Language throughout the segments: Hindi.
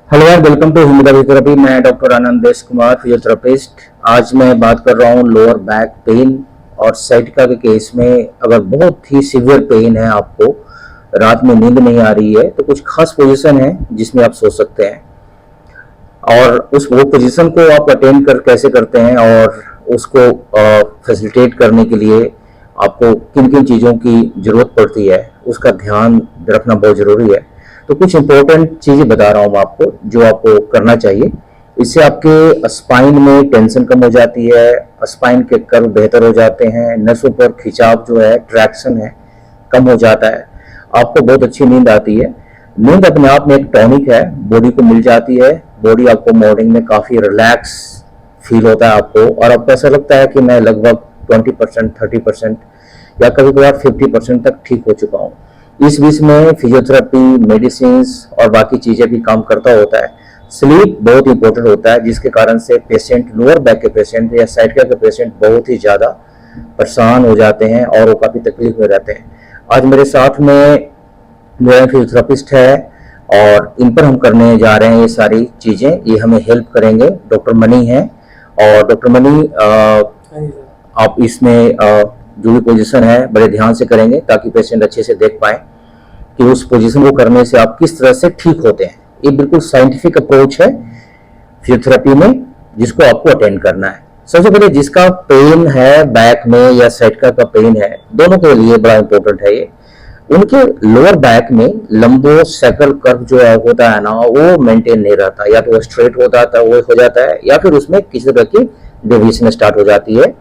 हेलो यार, वेलकम टू फिजियोथेरेपी। मैं डॉक्टर आनंद देश कुमार, फिजियोथेरेपिस्ट। आज मैं बात कर रहा हूँ लोअर बैक पेन और साइटिका के केस में। अगर बहुत ही सीवियर पेन है, आपको रात में नींद नहीं आ रही है, तो कुछ खास पोजीशन है जिसमें आप सो सकते हैं। और उस वो पोजीशन को आप अटेंड कर कैसे करते हैं और उसको फैसिलिटेट करने के लिए आपको किन किन चीज़ों की ज़रूरत पड़ती है, उसका ध्यान रखना बहुत ज़रूरी है। तो कुछ इंपॉर्टेंट चीज़ें बता रहा हूँ आपको, जो आपको करना चाहिए। इससे आपके स्पाइन में टेंशन कम हो जाती है, स्पाइन के कर्व बेहतर हो जाते हैं, नसों पर खिंचाव जो है, ट्रैक्शन है, कम हो जाता है। आपको बहुत अच्छी नींद आती है। नींद अपने आप में एक टॉनिक है, बॉडी को मिल जाती है। बॉडी आपको मॉर्निंग में काफ़ी रिलैक्स फील होता है आपको, और आपको ऐसा लगता है कि मैं लगभग 20%, 30% या कभी कभार 50% तक ठीक हो चुका हूँ। इस बीच में फिजियोथेरेपी, मेडिसिन और बाकी चीज़ें भी काम करता होता है। स्लीप बहुत इंपॉर्टेंट होता है, जिसके कारण से पेशेंट, लोअर बैक के पेशेंट या साइटिका के पेशेंट बहुत ही ज़्यादा परेशान हो जाते हैं और वो काफ़ी तकलीफ में रहते हैं। आज मेरे साथ में मेरा फिजियोथेरेपिस्ट है और इन पर हम करने जा रहे हैं ये सारी चीज़ें। ये हमें हेल्प करेंगे, डॉक्टर मनी है। और डॉक्टर मनी, आप इसमें जो भी पोजीशन है बड़े ध्यान से करेंगे, ताकि पेशेंट अच्छे से देख पाए कि उस पोजीशन को करने से आप किस तरह से ठीक होते हैं। ये बिल्कुल साइंटिफिक अप्रोच है फिजियोथेरेपी में, जिसको आपको अटेंड करना है। सबसे पहले जिसका पेन है बैक में या साइटिका का पेन है, दोनों के लिए बड़ा इंपॉर्टेंट है ये। उनके लोअर बैक में लंबो सैकल कर्व जो है होता है ना, वो मेंटेन नहीं रहता। या तो वो स्ट्रेट होता है, वो हो जाता है, या फिर उसमें किसी तरह की डेविएशन स्टार्ट हो जाती है।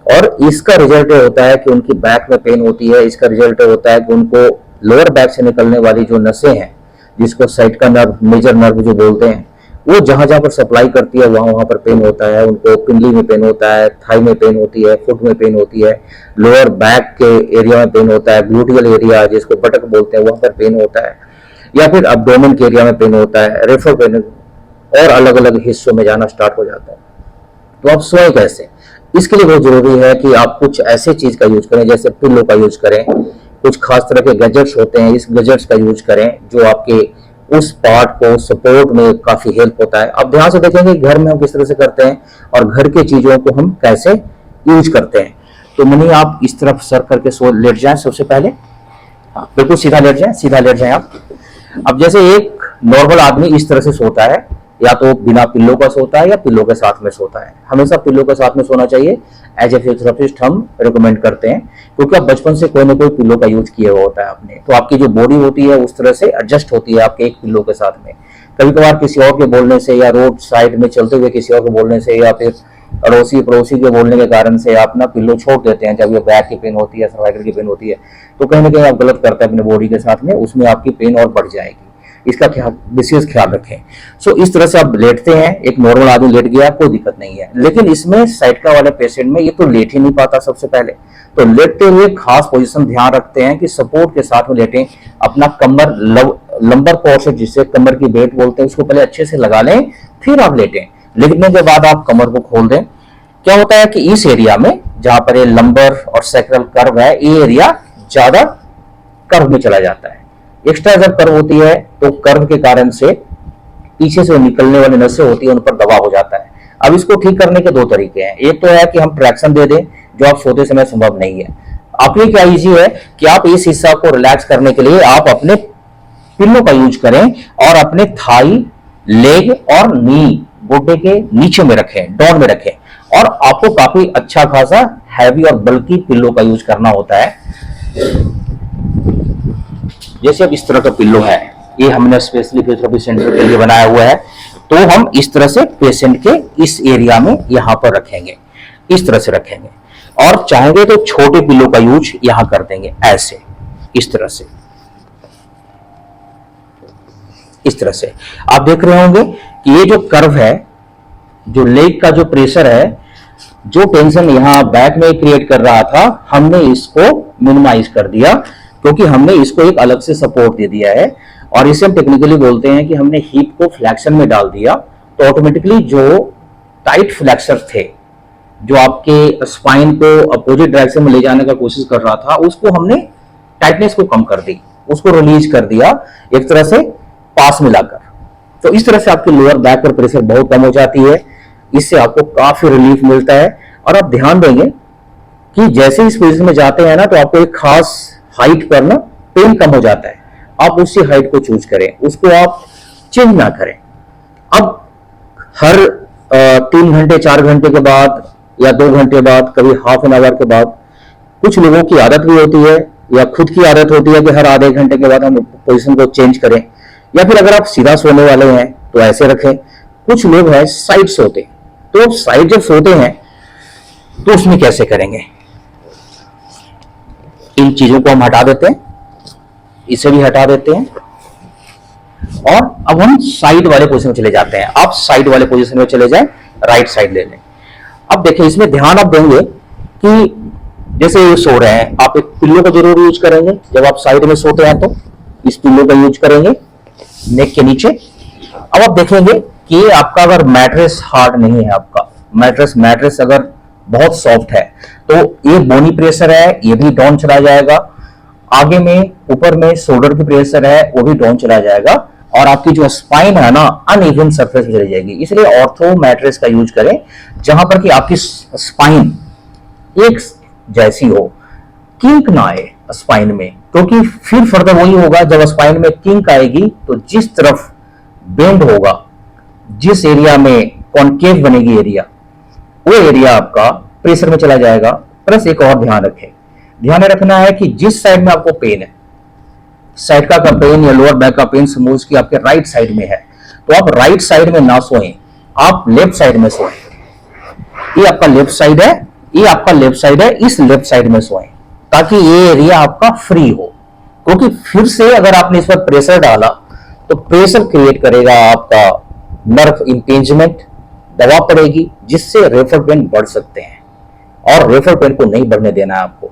और इसका रिजल्ट होता है कि उनकी बैक में पेन होती है। इसका रिजल्ट होता है कि उनको लोअर बैक से निकलने वाली जो नसें हैं, जिसको साइटिका नर्व, मेजर नर्व जो बोलते हैं, वो जहां जहां पर सप्लाई करती है वहां वहां पर पेन होता है। उनको पिंडली में पेन होता है, थाई में पेन होती है, फुट में पेन होती है, लोअर बैक के एरिया में पेन होता है, ग्लूटियल एरिया जिसको बटक बोलते हैं वहां पर पेन होता है, या फिर अब्डोमेन के एरिया में पेन होता है, रेफर पेन, और अलग अलग हिस्सों में जाना स्टार्ट हो जाता है। तो आप सोए कैसे, इसके लिए बहुत जरूरी है कि आप कुछ ऐसे चीज का यूज करें, जैसे पिल्लो का यूज करें। कुछ खास तरह के गैजेट्स होते हैं, इस गैजेट्स का यूज करें जो आपके उस पार्ट को सपोर्ट में काफी हेल्प होता है। आप ध्यान से देखेंगे घर में हम किस तरह से करते हैं और घर के चीजों को हम कैसे यूज करते हैं। तो मनी, आप इस तरफ सर करके सो लेट जाएं सबसे पहले। हाँ, बिल्कुल सीधा लेट जाएं, सीधा लेट जाएं आप। अब जैसे एक नॉर्मल आदमी इस तरह से सोता है, या तो बिना पिल्लो का सोता है या पिल्लो के साथ में सोता है। हमेशा पिल्लो के साथ में सोना चाहिए, एज ए फिजियोथेरेपिस्ट हम रिकमेंड करते हैं, क्योंकि आप बचपन से कोई ना कोई पिल्लो का यूज किया हुआ होता है आपने। तो आपकी जो बॉडी होती है उस तरह से एडजस्ट होती है आपके एक पिल्लो के साथ में। कभी कभार किसी और के बोलने से, या रोड साइड में चलते हुए किसी और के बोलने से, या फिर अड़ोसी पड़ोसी के बोलने के कारण से आप ना पिल्लो छोड़ देते हैं जब ये बैक की पेन होती है, सर्वाइकल की पेन होती है। तो कहीं ना कहीं आप गलत करते हैं अपने बॉडी के साथ में, उसमें आपकी पेन और बढ़ जाएगी। इसका विशेष ख्याल रखें। सो इस तरह से आप लेटते हैं, एक नॉर्मल आदमी लेट गया, कोई दिक्कत नहीं है। लेकिन इसमें साइटिका वाले पेशेंट में ये तो लेट ही नहीं पाता। सबसे पहले तो लेटते हुए खास पोजीशन ध्यान रखते हैं कि सपोर्ट के साथ में लेटें। अपना कमर, लंबर पोर्शन जिसे कमर की बेल्ट बोलते हैं, उसको पहले अच्छे से लगा लें, फिर आप लेटें। लेटने के बाद आप कमर को खोल दें। क्या होता है कि इस एरिया में जहां पर ये लंबर और सैक्रल कर्व है, ये एरिया ज्यादा कर्व में चला जाता है। एक्स्ट्रा जब कर्व होती है तो कर्व के कारण से पीछे से निकलने वाली नसें होती है, उन पर दबाव हो जाता है। अब इसको ठीक करने के दो तरीके हैं। एक तो है कि हम ट्रैक्शन दे दें, जो आप सोते समय संभव नहीं है। आपके क्या इजी है कि आप इस हिस्सा को रिलैक्स करने के लिए आप अपने पिल्लो का यूज करें और अपने थाई, लेग और नी गोडे के नीचे में रखें, डाउन में रखें। और आपको काफी अच्छा खासा हैवी और बल्कि पिल्लो का यूज करना होता है। जैसे अब इस तरह का पिल्लो है, ये हमने स्पेशली फिजियोथेरेपी सेंटर के लिए बनाया हुआ है। तो हम इस तरह से पेशेंट के इस एरिया में यहां पर रखेंगे, इस तरह से रखेंगे। और चाहेंगे तो छोटे पिल्लो का यूज यहां कर देंगे, ऐसे, इस तरह से, इस तरह से। आप देख रहे होंगे कि ये जो कर्व है, जो लेग का जो प्रेशर है, जो टेंशन यहां बैक में क्रिएट कर रहा था, हमने इसको मिनिमाइज कर दिया, क्योंकि हमने इसको एक अलग से सपोर्ट दे दिया है। और इसे हम टेक्निकली बोलते हैं कि हमने हिप को फ्लेक्शन में डाल दिया। तो ऑटोमेटिकली जो टाइट फ्लेक्सर थे, जो आपके स्पाइन को अपोजिट डायरेक्शन में ले जाने का कोशिश कर रहा था, उसको हमने टाइटनेस को कम कर दी, उसको रिलीज कर दिया एक तरह से पास मिलाकर। तो इस तरह से आपके लोअर बैक पर प्रेशर बहुत कम हो जाती है, इससे आपको काफी रिलीफ मिलता है। और आप ध्यान देंगे कि जैसे इस पोजीशन में जाते हैं ना, तो आपको एक खास हाइट पर ना पेन कम हो जाता है। आप उसी हाइट को चूज करें, उसको आप चेंज ना करें। अब हर 3 घंटे 4 घंटे के बाद या 2 घंटे बाद, कभी हाफ एन आवर के बाद, कुछ लोगों की आदत भी होती है या खुद की आदत होती है कि हर आधे घंटे के बाद हम पोजीशन को चेंज करें। या फिर अगर आप सीधा सोने वाले हैं तो ऐसे रखें। कुछ लोग हैं साइड सोते, तो साइड जब सोते हैं तो उसमें कैसे करेंगे, इन चीजों को हम हटा देते हैं, इसे भी हटा देते हैं, और अब हम साइड वाले पोजीशन में चले जाते हैं। आप साइड वाले पोजीशन में चले जाएं, राइट साइड ले लें। अब देखिए, इसमें ध्यान आप देंगे कि जैसे ये सो रहे हैं, आप एक पिल्लो का जरूर यूज करेंगे। जब आप साइड में सोते हैं तो इस पिल्लो का यूज करेंगे नेक के नीचे। अब आप देखेंगे कि आपका अगर मैट्रेस हार्ड नहीं है, आपका मैट्रेस अगर बहुत सॉफ्ट है, तो ये बोनी प्रेशर है, ये भी डाउन चला जाएगा। आगे में ऊपर में शोल्डर की प्रेशर है, वो भी डाउन चला जाएगा। और आपकी जो स्पाइन है ना, अनइवन सरफेस में चली जाएगी। इसलिए ऑर्थो मैट्रेस का यूज करें जहां पर कि आपकी स्पाइन एक जैसी हो, किंक ना आए स्पाइन में। क्योंकि फिर फर्दर वही होगा, जब स्पाइन में किंक आएगी तो जिस तरफ बेंड होगा, जिस एरिया में कॉन्केव बनेगी एरिया, वो एरिया आपका प्रेशर में चला जाएगा। प्लस एक और ध्यान रखना है कि जिस साइड में आपको पेन है, साइड का पेन या लोअर बैक का पेन सपोज कि आपके राइट साइड में है, तो आप राइट साइड में ना सोएं, आप लेफ्ट साइड में सोएं। ये आपका लेफ्ट साइड है, ये आपका लेफ्ट साइड है, इस लेफ्ट साइड में सोएं ताकि ये एरिया आपका फ्री हो। क्योंकि फिर से अगर आपने इस पर प्रेशर डाला तो प्रेशर क्रिएट करेगा आपका नर्व इंपेंजमेंट, दवा पड़ेगी, जिससे रेफर पेन बढ़ सकते हैं। और रेफर पेन को नहीं बढ़ने देना है आपको।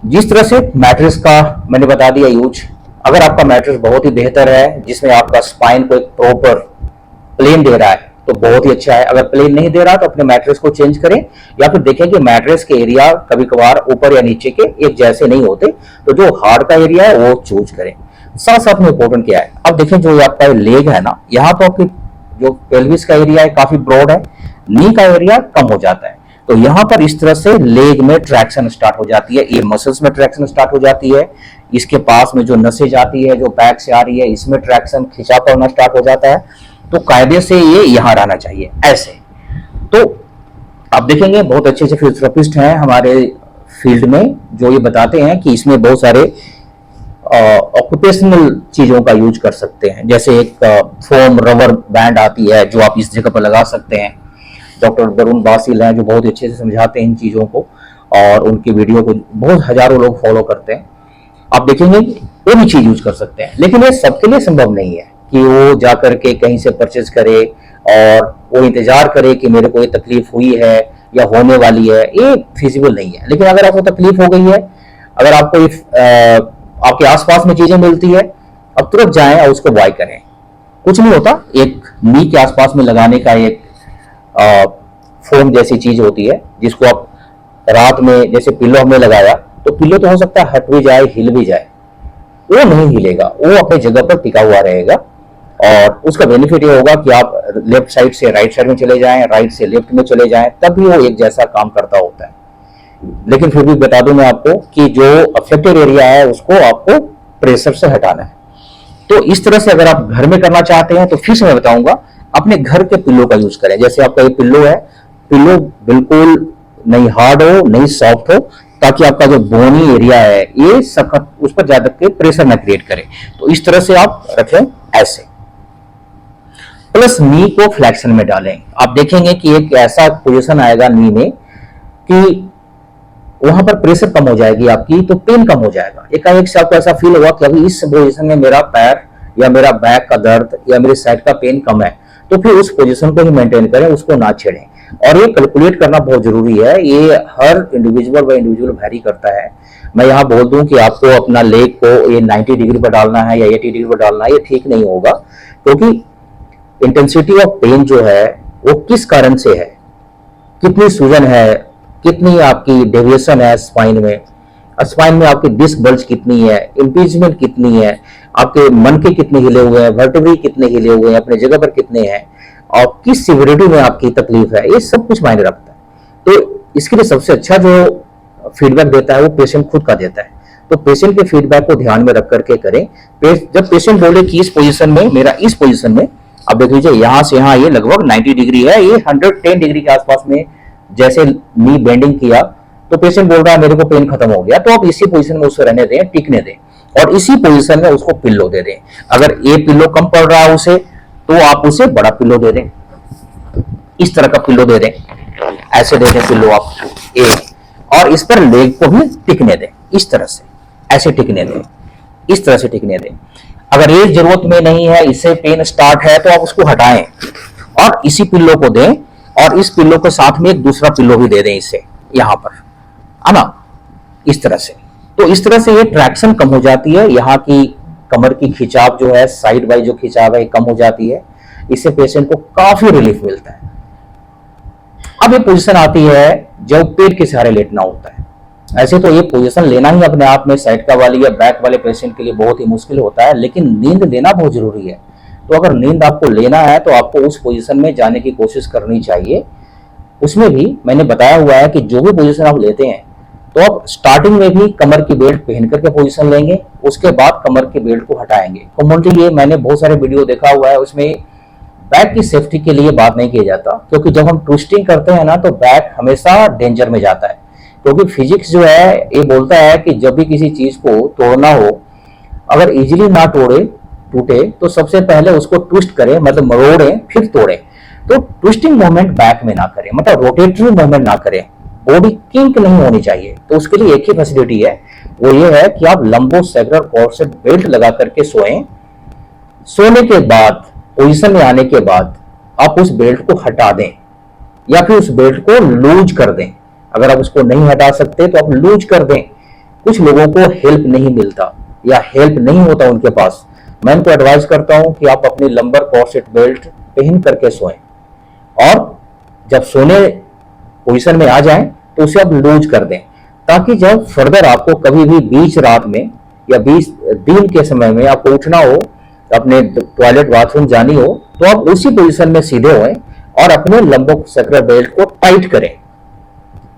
जिस तरह से मैट्रेस का मैंने बता दिया यूज, अगर आपका मैट्रेस बहुत ही बेहतर है, जिसमें आपका स्पाइन को एक प्रॉपर प्लेन दे रहा है, तो बहुत ही अच्छा है। अगर प्लेन नहीं दे रहा तो अपने मैट्रेस को चेंज करें, या फिर देखें कि मैट्रेस के एरिया कभी कभार ऊपर या नीचे के एक जैसे नहीं होते, तो जो हार्ड का एरिया है वो चूज करें। साथ साथ में इंपॉर्टेंट क्या है, अब देखें जो आपका लेग है ना, यहाँ तो आपकी जो पेल्विस का एरिया है काफी ब्रॉड है, नी का एरिया कम हो जाता है। तो यहाँ पर इस तरह से लेग में ट्रैक्शन स्टार्ट हो जाती है, ये मसल्स में ट्रैक्शन स्टार्ट हो जाती है। इसके पास में जो नसें जाती है, जो बैक से आ रही है, इसमें ट्रैक्शन खिंचा पड़ना स्टार्ट हो जाता है। तो कायदे से ये यहाँ रहना चाहिए ऐसे। तो आप देखेंगे बहुत अच्छे फिजियोथेरेपिस्ट हैं हमारे फील्ड में, जो ये बताते हैं कि इसमें बहुत सारे ऑक्यूपेशनल चीजों का यूज कर सकते हैं। जैसे एक फोम रबर बैंड आती है जो आप इस जगह पर लगा सकते हैं। डॉक्टर वरुण बासिल हैं जो बहुत अच्छे से समझाते हैं इन चीजों को, और उनकी वीडियो को बहुत हजारों लोग फॉलो करते हैं। आप देखेंगे वो भी चीज यूज कर सकते हैं, लेकिन ये सबके लिए संभव नहीं है कि वो जाकर के कहीं से परचेज करे और वो इंतजार करे कि मेरे को ये तकलीफ हुई है या होने वाली है। ये फिजिबल नहीं है। लेकिन अगर आपको तकलीफ हो गई है, अगर आपको आपके आसपास में चीजें मिलती है, अब तुरंत जाएं और उसको बाय करें। कुछ नहीं होता, एक नी के आसपास में लगाने का एक फोम जैसी चीज होती है, जिसको आप रात में जैसे पिल्लो हमने लगाया, तो पिल्लो तो हो सकता है हट भी जाए, हिल भी जाए, वो नहीं हिलेगा, वो अपनी जगह पर टिका हुआ रहेगा। और उसका बेनिफिट ये होगा कि आप लेफ्ट साइड से राइट साइड में चले जाएं, राइट से लेफ्ट में चले जाएं, तब भी वो एक जैसा काम करता होता है। लेकिन फिर भी बता दूं मैं आपको कि जो अफेक्टेड एरिया है उसको आपको प्रेशर से हटाना है। तो इस तरह से अगर आप घर में करना चाहते हैं तो फिर से मैं बताऊंगा, अपने घर के पिल्लो का यूज करें। जैसे आपका ये पिल्लो है, पिल्लो बिल्कुल नहीं हार्ड हो, नहीं सॉफ्ट हो, ताकि आपका जो बोनी एरिया है ये सख्त, उस पर ज्यादा के प्रेशर न क्रिएट करे। तो इस तरह से आप रखें ऐसे। प्लस नी को फ्लेक्शन में डालें। आप देखेंगे कि एक ऐसा पोजीशन आएगा नी में कि वहां पर प्रेशर कम हो जाएगी आपकी, तो पेन कम हो जाएगा। एकाएक से आपको ऐसा फील होगा कि अभी इस पोजीशन में मेरा पैर या मेरा बैक का दर्द या मेरी साइड का पेन कम है, तो फिर उस पोजीशन को ही मेंटेन करें, उसको ना छेड़ें। और ये कैलकुलेट करना बहुत जरूरी है, ये हर इंडिविजुअल बाय इंडिविजुअल वैरी करता है। मैं यहाँ बोल दूं कि आपको अपना लेग को ये 90 डिग्री पर डालना है या 80 डिग्री पर डालना है, ये ठीक नहीं होगा। क्योंकि इंटेंसिटी ऑफ पेन जो है वो किस कारण से है, कितनी सूजन है, कितनी आपकी डेविएशन है स्पाइन में, स्पाइन में आपकी डिस्क बल्ज कितनी है, इम्पीचमेंट कितनी है, आपके मन के कितने हिले हुए हैं, वर्टेब्रे कितने हिले हुए हैं, अपने जगह पर कितने हैं, और किस सिवियरिटी में आपकी तकलीफ है, ये सब कुछ मायने रखता है। तो इसके लिए सबसे अच्छा जो फीडबैक देता है वो पेशेंट खुद का देता है। तो पेशेंट के फीडबैक को ध्यान में रख करके करें। जब पेशेंट बोले कि इस पोजीशन में, मेरा इस पोजीशन में, अब देख लीजिए यहाँ से यहाँ ये लगभग 90 डिग्री है, ये 110 डिग्री के आसपास में जैसे नी बेंडिंग किया तो पेशेंट बोल रहा है मेरे को पेन खत्म हो गया, तो आप इसी पोजीशन में उसको रहने दें, टिकने दें, और इसी पोजीशन में उसको पिल्लो दे दें। अगर ए पिल्लो कम पड़ रहा है उसे, तो आप उसे बड़ा पिल्लो दे दें, इस तरह का पिल्लो दे दें, ऐसे दे दें पिल्लो आप ए, और इस पर लेग को भी टिकने दें, इस तरह से, ऐसे टिकने दें, इस तरह से टिकने दें। अगर ये जरूरत में नहीं है, इससे पेन स्टार्ट है, तो आप उसको हटाएं और इसी पिल्लो को दें, और इस पिल्लो के साथ में एक दूसरा पिल्लो भी दे दें इससे, यहां पर, है ना, इस तरह से। तो इस तरह से ये ट्रैक्शन कम हो जाती है, यहाँ की कमर की खिंचाव जो है, साइड बाई जो खिंचाव है कम हो जाती है, इससे पेशेंट को काफी रिलीफ मिलता है। अब ये पोजीशन आती है जब पेट के सहारे लेटना होता है। ऐसे तो ये पोजीशन लेना ही अपने आप में साइड का वाली या बैक वाले पेशेंट के लिए बहुत ही मुश्किल होता है, लेकिन नींद लेना बहुत जरूरी है। तो अगर नींद आपको लेना है तो आपको उस पोजीशन में जाने की कोशिश करनी चाहिए। उसमें भी मैंने बताया हुआ है कि जो भी पोजीशन आप लेते हैं, तो आप स्टार्टिंग में भी कमर की बेल्ट पहन करके पोजीशन लेंगे, उसके बाद कमर की बेल्ट को हटाएंगे। कम्युनिटी ये मैंने बहुत सारे वीडियो देखा हुआ है, उसमें बैक की सेफ्टी के लिए बात नहीं किया जाता, क्योंकि जब हम ट्विस्टिंग करते हैं ना तो बैक हमेशा डेंजर में जाता है। क्योंकि फिजिक्स जो है ये बोलता है कि जब भी किसी चीज को तोड़ना हो, अगर इजीली ना टूटे तो सबसे पहले उसको ट्विस्ट करें, मतलब मरोड़ें फिर तोड़ें। तो ट्विस्टिंग मूवमेंट बैक में ना करें, मतलब रोटेटरी मूवमेंट ना करें, बॉडी किंक नहीं होनी चाहिए। तो उसके लिए एक ही फैसिलिटी है, वो ये है कि आप लंबोसैक्रल कॉर्सेट बेल्ट लगा करके सोएं। सोने के बाद, पोजीशन में आने के बाद आप उस बेल्ट को हटा दें या फिर उस बेल्ट को लूज कर दें। अगर आप उसको नहीं हटा सकते तो आप लूज कर दें। कुछ लोगों को हेल्प नहीं मिलता या हेल्प नहीं होता उनके पास, मैं उनको एडवाइस करता हूं कि आप अपनी लंबर कॉर्सेट बेल्ट पहन करके सोएं, और जब सोने पोजीशन में आ जाएं तो उसे आप लूज कर दें, ताकि जब फर्दर आपको कभी भी बीच रात में या बीच दिन के समय में आपको उठना हो, अपने टॉयलेट बाथरूम जानी हो, तो आप उसी पोजीशन में सीधे होएं और अपने लंबोसैक्रल बेल्ट को टाइट करें।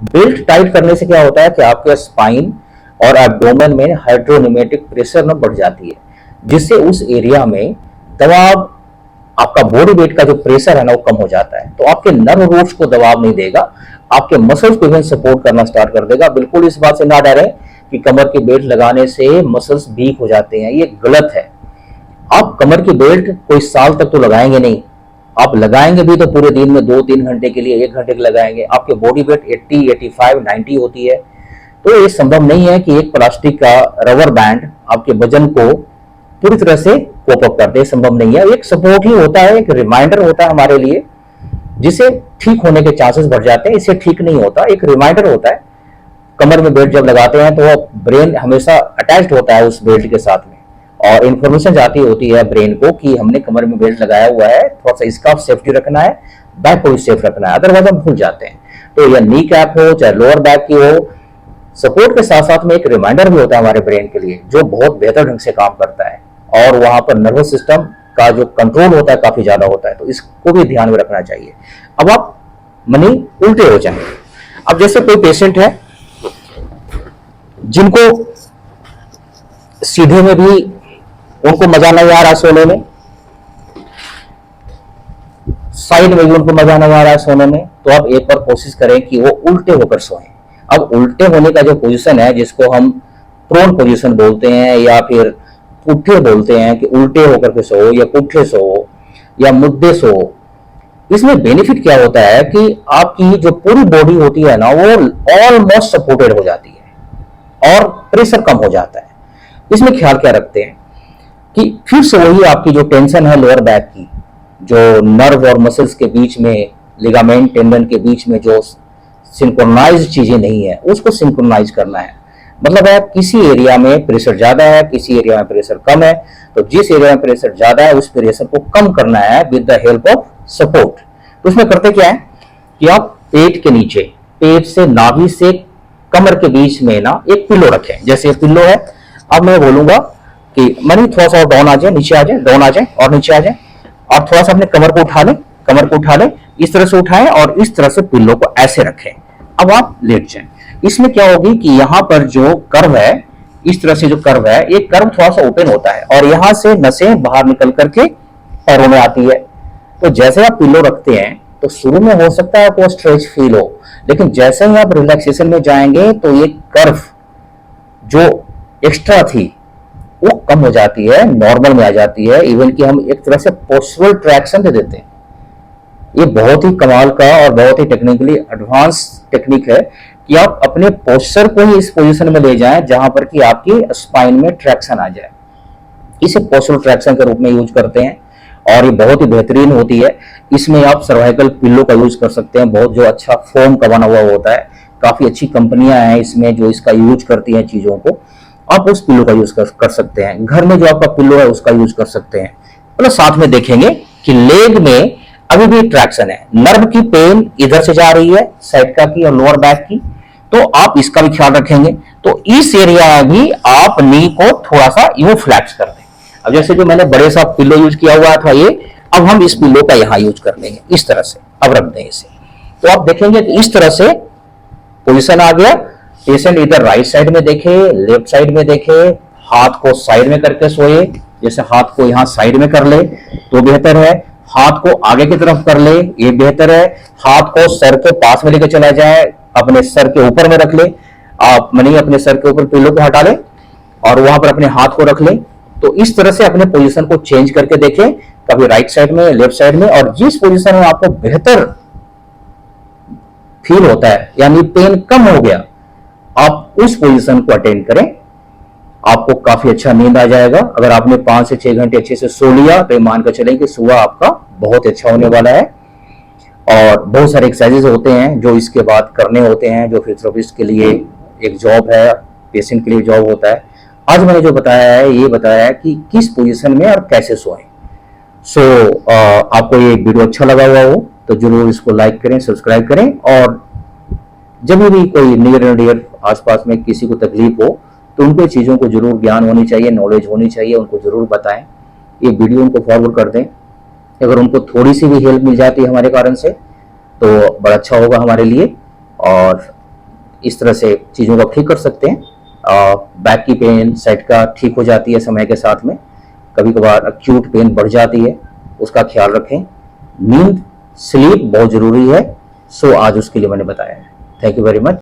बेल्ट टाइट करने से क्या होता है कि आपके स्पाइन और एब्डोमेन में हाइड्रोनिमेटिक प्रेशर न बढ़ जाती है, जिससे उस एरिया में दबाव, आपका बॉडी वेट का जो प्रेशर है ना वो कम हो जाता है। तो आपके नर्व रूट्स को दबाव नहीं देगा, आपके मसल्स को भी सपोर्ट करना स्टार्ट कर देगा। बिल्कुल इस बात से ना डरें कि कमर की बेल्ट लगाने से मसल्स वीक हो जाते हैं, ये गलत है। आप कमर की बेल्ट कोई साल तक तो लगाएंगे नहीं, आप लगाएंगे भी तो पूरे दिन में 2-3 घंटे के लिए, 1 घंटे के लगाएंगे। आपके बॉडी वेट 80, 85, 90 होती है, तो ये संभव नहीं है कि एक प्लास्टिक का रबर बैंड आपके वजन को पूरी तरह से कोप अप कर दे, संभव नहीं है। एक सपोर्ट ही होता है, एक रिमाइंडर होता है हमारे लिए, जिसे ठीक होने के चांसेस बढ़ जाते हैं। इससे ठीक नहीं होता, एक रिमाइंडर होता है। कमर में बेल्ट जब लगाते हैं तो ब्रेन हमेशा अटैच्ड होता है उस बेल्ट के साथ में, और इन्फॉर्मेशन जाती होती है ब्रेन को कि हमने कमर में बेल्ट लगाया हुआ है, थोड़ा सा इसका सेफ्टी रखना है, बैक को भी सेफ रखना है, अदरवाइज हम भूल जाते हैं। तो यह नी कैप हो चाहे लोअर बैक की हो, सपोर्ट के साथ साथ में एक रिमाइंडर भी होता है हमारे ब्रेन के लिए, जो बहुत बेहतर ढंग से काम करता है, और वहां पर नर्वस सिस्टम का जो कंट्रोल होता है काफी ज्यादा होता है। तो इसको भी ध्यान में रखना चाहिए। अब आप मनी उल्टे हो जाए। अब जैसे कोई पेशेंट है जिनको सीधे में भी उनको मजा नहीं आ रहा सोने में, साइड में भी उनको मजा नहीं आ रहा है सोने में, तो आप एक बार कोशिश करें कि वो उल्टे होकर सोएं। अब उल्टे होने का जो पोजीशन है, जिसको हम प्रोन पोजीशन बोलते हैं या फिर पुट्ठे बोलते हैं, कि उल्टे होकर के सो या पुट्ठे सो या मुद्दे सो, इसमें बेनिफिट क्या होता है कि आपकी जो पूरी बॉडी होती है ना वो ऑलमोस्ट सपोर्टेड हो जाती है और प्रेशर कम हो जाता है। इसमें ख्याल क्या रखते हैं कि फिर से वही आपकी जो टेंशन है लोअर बैक की, जो नर्व और मसल्स के बीच में, लिगामेंट टेंडन के बीच में जो सिंक्रोनाइज चीजें नहीं है, उसको सिंक्रोनाइज करना है। मतलब है किसी एरिया में प्रेशर ज्यादा है, किसी एरिया में प्रेशर कम है, तो जिस एरिया में प्रेशर ज्यादा है उस प्रेशर को कम करना है with the help of support. तो उसमें करते क्या है कि आप पेट के नीचे, पेट से नाभि से कमर के बीच में ना एक पिल्लो रखें, जैसे ये पिल्लो है। अब मैं बोलूंगा कि मनी थोड़ा सा डाउन आ जाए, नीचे आ जाए, डाउन आ जाए और नीचे आ जाए, और थोड़ा सा अपने कमर को उठा लें, कमर को उठा लें, इस तरह से उठाएं और इस तरह से पिल्लो को ऐसे रखें। अब आप लेट जाएं। इसमें क्या होगी कि यहाँ पर जो कर्व है, इस तरह से जो कर्व है, ये कर्व थोड़ा सा ओपन होता है और यहाँ से नसें बाहर निकल करके पैरों में आती है। तो जैसे आप पिल्लो रखते हैं तो शुरू में हो सकता है आपको स्ट्रेच फील हो, लेकिन जैसे ही आप रिलैक्सेशन में जाएंगे तो ये कर्व जो एक्स्ट्रा थी वो कम हो जाती है, नॉर्मल में आ जाती है। इवन कि हम एक तरह से पोस्चरल ट्रैक्शन दे देते हैं। ये बहुत ही कमाल का और बहुत ही टेक्निकली एडवांस टेक्निक है कि आप अपने पोस्चर को ही इस पोजीशन में ले जाएं जहां पर कि आपकी स्पाइन में ट्रैक्शन आ जाए। इसे पोस्चरल ट्रैक्शन के रूप में यूज करते हैं और ये बहुत ही बेहतरीन होती है। इसमें आप सर्वाइकल पिल्लो का यूज कर सकते हैं, बहुत जो अच्छा फोम का बना हुआ होता है। काफी अच्छी कंपनियां हैं इसमें जो इसका यूज करती हैं चीजों को। आप उस पिल्लो का यूज कर सकते हैं। घर में जो आपका पिल्लो है उसका यूज कर सकते हैं। मतलब साथ में देखेंगे कि लेग में अभी भी ट्रैक्शन है, नर्व की पेन इधर से जा रही है, साइड की और लोअर बैक की, तो आप इसका भी ख्याल रखेंगे। तो इस एरिया में भी आप नी को थोड़ा सा यूं फ्लैक्स कर दें। अब जैसे जो मैंने बड़े सा पिल्लो यूज किया हुआ था ये, अब हम इस पिल्लो का यहां यूज कर लेंगे इस तरह से। अब रख दें इसे, तो आप देखेंगे कि इस तरह से पोजीशन आ गया। पेशेंट इधर राइट साइड में देखे, लेफ्ट साइड में देखे, हाथ को साइड में करके सोए। जैसे हाथ को यहां साइड में कर ले तो बेहतर है, हाथ को आगे की तरफ कर ले ये बेहतर है, हाथ को सर के पास में लेकर चला जाए, अपने सर के ऊपर में रख ले। आप मनी अपने सर के ऊपर पिल्लो को हटा ले और वहां पर अपने हाथ को रख ले। तो इस तरह से अपने पोजीशन को चेंज करके देखें, कभी राइट साइड में, लेफ्ट साइड में, और जिस पोजीशन में आपको बेहतर फील होता है यानी पेन कम हो गया, आप उस पोजीशन को अटेंड करें। आपको काफी अच्छा नींद आ जाएगा। अगर आपने 5 से 6 घंटे अच्छे से सो लिया तो मानकर चलें कि सुबह आपका बहुत अच्छा होने वाला है। और बहुत सारे एक्सरसाइजेस होते हैं जो इसके बाद करने होते हैं, जो फिजियोथेरेपिस्ट के लिए एक जॉब है, पेशेंट के लिए जॉब होता है। आज मैंने जो बताया है ये बताया है कि किस पोजीशन में और कैसे सोएं। आपको ये वीडियो अच्छा लगा हुआ हो तो जरूर इसको लाइक करें, सब्सक्राइब करें, और जब भी कोई नियर एंड डियर आसपास में किसी को तकलीफ हो तो उनको चीज़ों को जरूर ज्ञान होनी चाहिए, नॉलेज होनी चाहिए, उनको जरूर बताएं। ये वीडियो उनको फॉरवर्ड कर दें। अगर उनको थोड़ी सी भी हेल्प मिल जाती है हमारे कारण से तो बड़ा अच्छा होगा हमारे लिए, और इस तरह से चीज़ों को ठीक कर सकते हैं। बैक की पेन साइड का ठीक हो जाती है समय के साथ में, कभी कभार एक्यूट पेन बढ़ जाती है, उसका ख्याल रखें। नींद, स्लीप बहुत जरूरी है। आज उसके लिए मैंने बताया है। Thank you very much.